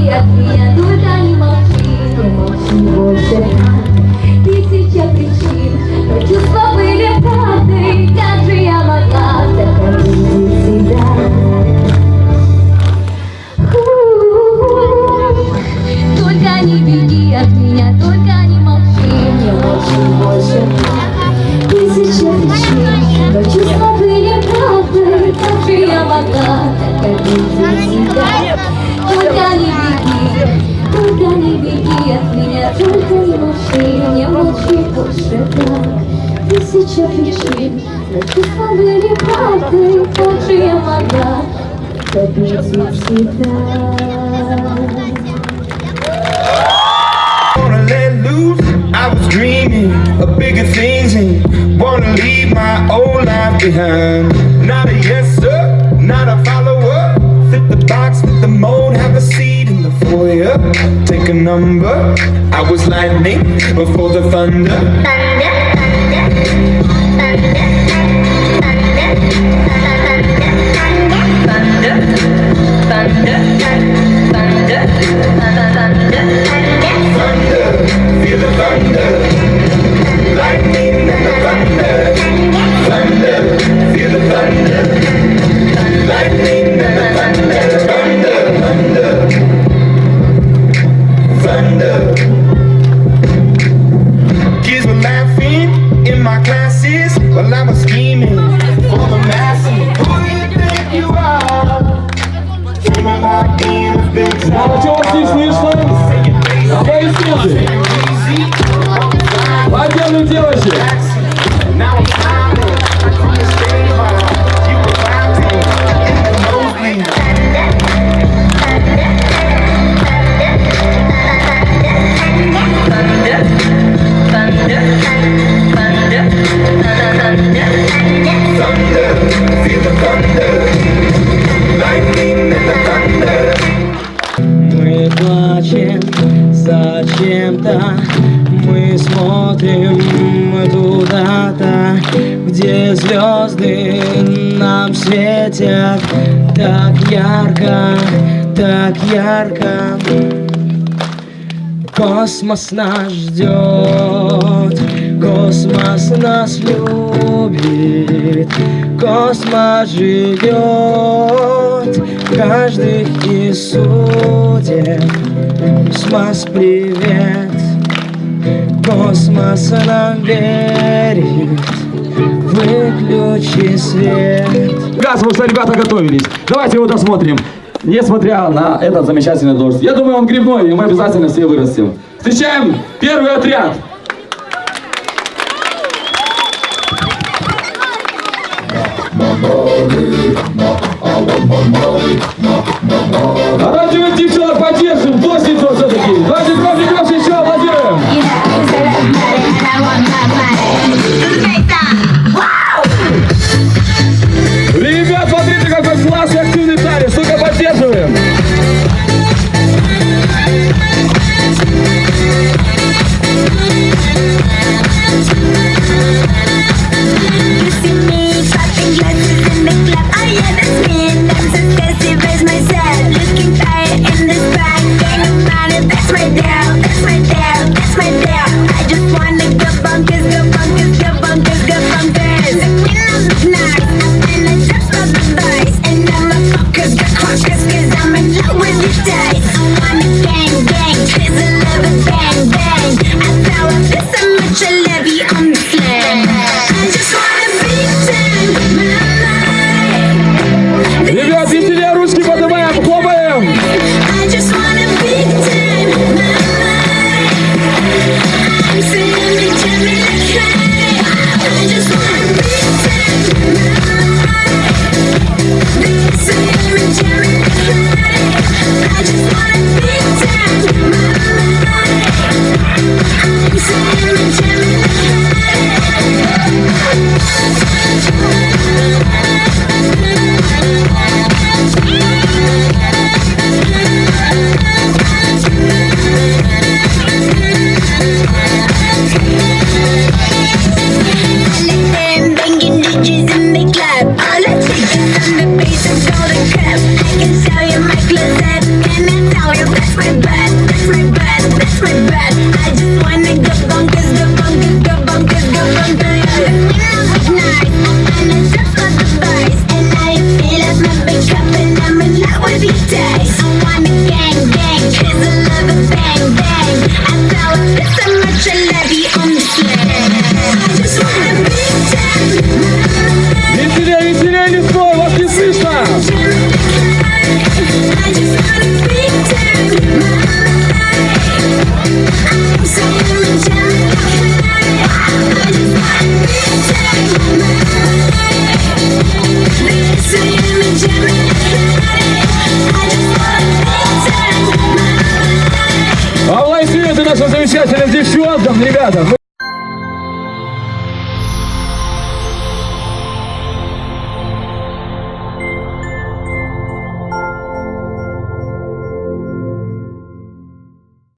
беги от меня, только не молчи больше. Тысяча причин, но чувства были правдой. Как же я могла так обидеть себя? Только не беги от меня, только не молчи больше. Тысяча причин, но чувства были правдой. Как же я могла так обидеть себя? Только не беги от меня, только не молчи больше так. Тысяча причин, но чувства были правдой. Как же я могла так обидеть себя? Wanna let loose, I was dreaming of bigger things and wanna leave my old life behind. Not a yes sir, not a follower. Fit the box, fit the mold, have a seat in the foyer. Take a number, I was lightning before the thunder. Feel the thunder, lightning and the thunder. Thunder, feel the thunder, lightning and the thunder. Thunder, thunder, thunder. Kids were laughing in my classes while I was scheming for the masses. Who do you think you are? Dreaming about being a big star. Аплодисменты! Поделаю девочек! Мы плачем зачем-то, мы смотрим туда-то, где звезды нам светят так ярко, так ярко. Космос нас ждет, космос нас любит, космос живет в каждых из судеб. Космос, привет, космос нам верит, выключи свет. Газ, мы что, ребята, готовились. Давайте его досмотрим. Несмотря на этот замечательный дождь. Я думаю, он грибной, и мы обязательно все вырастем. Встречаем первый отряд. Оранжевых девчонок поддержим, дождь идет все-таки. Давайте громче еще аплодируем. Ребят, смотрите, какой классный активный танец. Сука, поддерживаем. Ребят, веселее ручки поднимаем, хлопаем! now. It's a much levy on the sled. I just wanna big time. Веселее, веселее, лесной, вас не слышно! I just want a big time. I'm so angelic. I just want a big time. They say I'm angelic. I just want a big time. Аплодисменты нашим замечательным девчонкам, ребята!